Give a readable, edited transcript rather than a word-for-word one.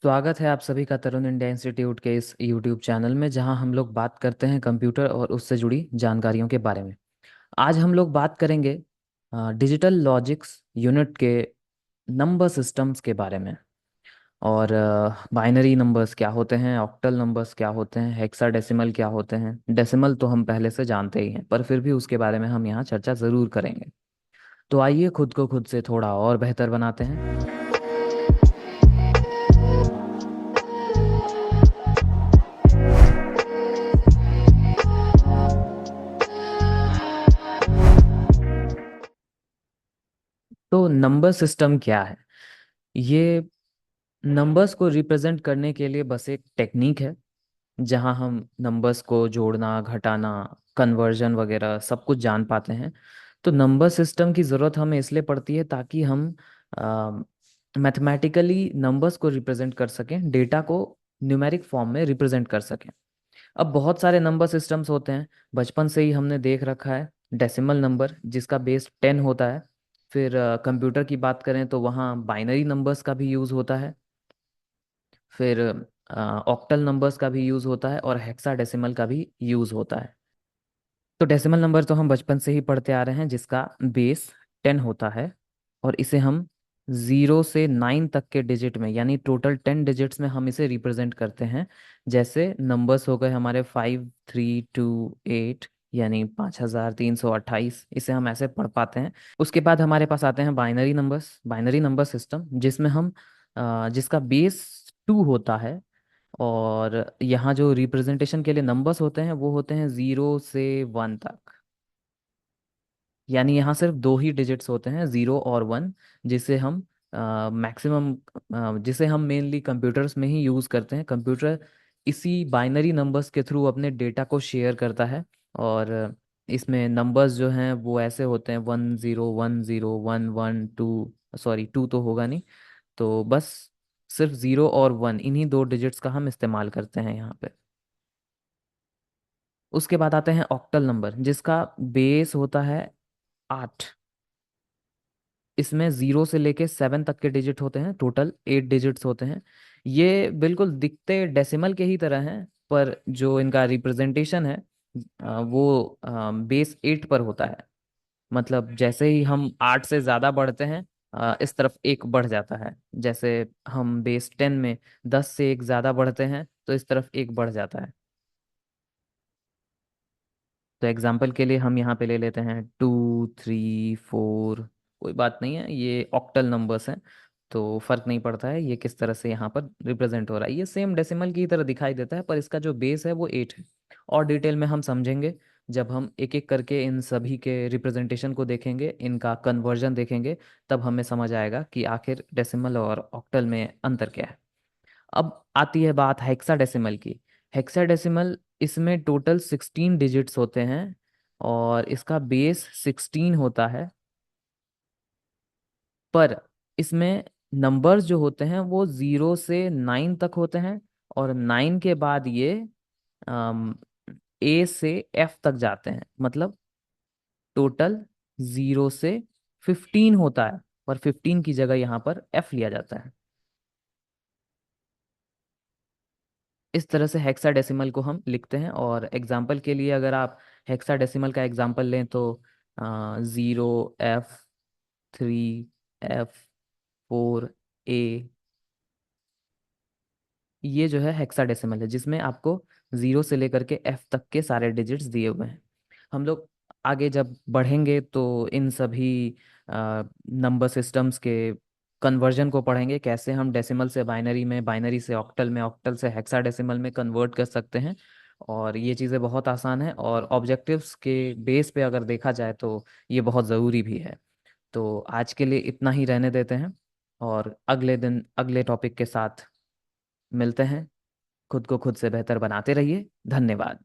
स्वागत है आप सभी का तरुण इंडिया इंस्टीट्यूट के इस यूट्यूब चैनल में, जहां हम लोग बात करते हैं कंप्यूटर और उससे जुड़ी जानकारियों के बारे में। आज हम लोग बात करेंगे डिजिटल लॉजिक्स यूनिट के नंबर सिस्टम्स के बारे में। और बाइनरी नंबर्स क्या होते हैं, ऑक्टल नंबर्स क्या होते हैं, हेक्साडेसिमल क्या होते हैं। डेसिमल तो हम पहले से जानते ही हैं, पर फिर भी उसके बारे में हम यहाँ चर्चा ज़रूर करेंगे। तो आइए खुद को खुद से थोड़ा और बेहतर बनाते हैं। तो नंबर सिस्टम क्या है? ये नंबर्स को रिप्रेजेंट करने के लिए बस एक टेक्निक है, जहां हम नंबर्स को जोड़ना, घटाना, कन्वर्जन वगैरह सब कुछ जान पाते हैं। तो नंबर सिस्टम की ज़रूरत हमें इसलिए पड़ती है ताकि हम मैथमेटिकली नंबर्स को रिप्रेजेंट कर सकें, डेटा को न्यूमेरिक फॉर्म में रिप्रेजेंट कर सकें। अब बहुत सारे नंबर सिस्टम्स होते हैं। बचपन से ही हमने देख रखा है डेसिमल नंबर, जिसका बेस 10 होता है। फिर कंप्यूटर की बात करें तो वहाँ बाइनरी नंबर्स का भी यूज़ होता है। फिर ऑक्टल नंबर्स का भी यूज़ होता है और हेक्साडेसिमल का भी यूज़ होता है। तो डेसिमल नंबर तो हम बचपन से ही पढ़ते आ रहे हैं, जिसका बेस 10 होता है। और इसे हम 0 से 9 तक के डिजिट में, यानी टोटल 10 डिजिट्स में हम इसे रिप्रेजेंट करते हैं। जैसे नंबर्स हो गए हमारे 5328, यानी 5328, इसे हम ऐसे पढ़ पाते हैं। उसके बाद हमारे पास आते हैं binary numbers, binary number system, जिसमें हम जिसका बेस 2 होता है। और यहाँ जो रिप्रेजेंटेशन के लिए नंबर्स होते हैं वो होते हैं 0 से 1 तक। यानी यहाँ सिर्फ दो ही डिजिट्स होते हैं, 0 और 1, जिसे हम मैक्सिमम जिसे हम मेनली कंप्यूटर्स में ही यूज़ करते हैं। कंप्यूटर इसी बाइनरी नंबर्स के थ्रू अपने डेटा को शेयर करता है। और इसमें नंबर्स जो हैं वो ऐसे होते हैं 1010 11 टू, सॉरी टू तो होगा नहीं। तो बस सिर्फ 0 और 1, इन्हीं दो डिजिट्स का हम इस्तेमाल करते हैं यहाँ पे। उसके बाद आते हैं ऑक्टल नंबर, जिसका बेस होता है 8। इसमें 0 से लेके 7 तक के डिजिट होते हैं, टोटल 8 डिजिट्स होते हैं। ये बिल्कुल दिखते डेसिमल के ही तरह हैं, पर जो इनका रिप्रेजेंटेशन है वो बेस 8 पर होता है। मतलब जैसे ही हम 8 से ज़्यादा बढ़ते हैं, इस तरफ एक बढ़ जाता है। जैसे हम बेस 10 में 10 से एक ज़्यादा बढ़ते हैं तो इस तरफ एक बढ़ जाता है। तो एग्जाम्पल के लिए हम यहाँ पे ले लेते हैं 2 3 4। कोई बात नहीं है, ये ऑक्टल नंबर्स हैं, तो फर्क नहीं पड़ता है ये किस तरह से यहाँ पर रिप्रेजेंट हो रहा है। ये सेम डेसिमल की तरह दिखाई देता है, पर इसका जो बेस है वो 8 है। और डिटेल में हम समझेंगे जब हम एक एक करके इन सभी के रिप्रेजेंटेशन को देखेंगे, इनका कन्वर्जन देखेंगे। तब हमें समझ आएगा कि आखिर डेसिमल और ऑक्टल में अंतर क्या है। अब आती है बात हेक्साडेसिमल की। हेक्साडेसिमल, इसमें टोटल 16 डिजिट्स होते हैं और इसका बेस 16 होता है। पर इसमें नंबर्स जो होते हैं वो 0 से 9 तक होते हैं। और 9 के बाद ये A से F तक जाते हैं। मतलब टोटल 0 से 15 होता है, पर 15 की जगह यहाँ पर F लिया जाता है। इस तरह से हेक्साडेसिमल को हम लिखते हैं। और एग्जाम्पल के लिए अगर आप हेक्साडेसिमल का एग्जाम्पल लें तो 0 F 3 F 4 A, ये जो है हेक्साडेसिमल है, जिसमें आपको 0 से लेकर के F तक के सारे डिजिट्स दिए हुए हैं। हम लोग आगे जब बढ़ेंगे तो इन सभी नंबर सिस्टम्स के कन्वर्जन को पढ़ेंगे, कैसे हम डेसिमल से बाइनरी में, बाइनरी से ऑक्टल में, ऑक्टल से हेक्साडेसिमल में कन्वर्ट कर सकते हैं। और ये चीज़ें बहुत आसान है, और ऑब्जेक्टिव्स के बेस पे अगर देखा जाए तो ये बहुत ज़रूरी भी है। तो आज के लिए इतना ही रहने देते हैं, और अगले दिन अगले टॉपिक के साथ मिलते हैं। खुद को खुद से बेहतर बनाते रहिए। धन्यवाद।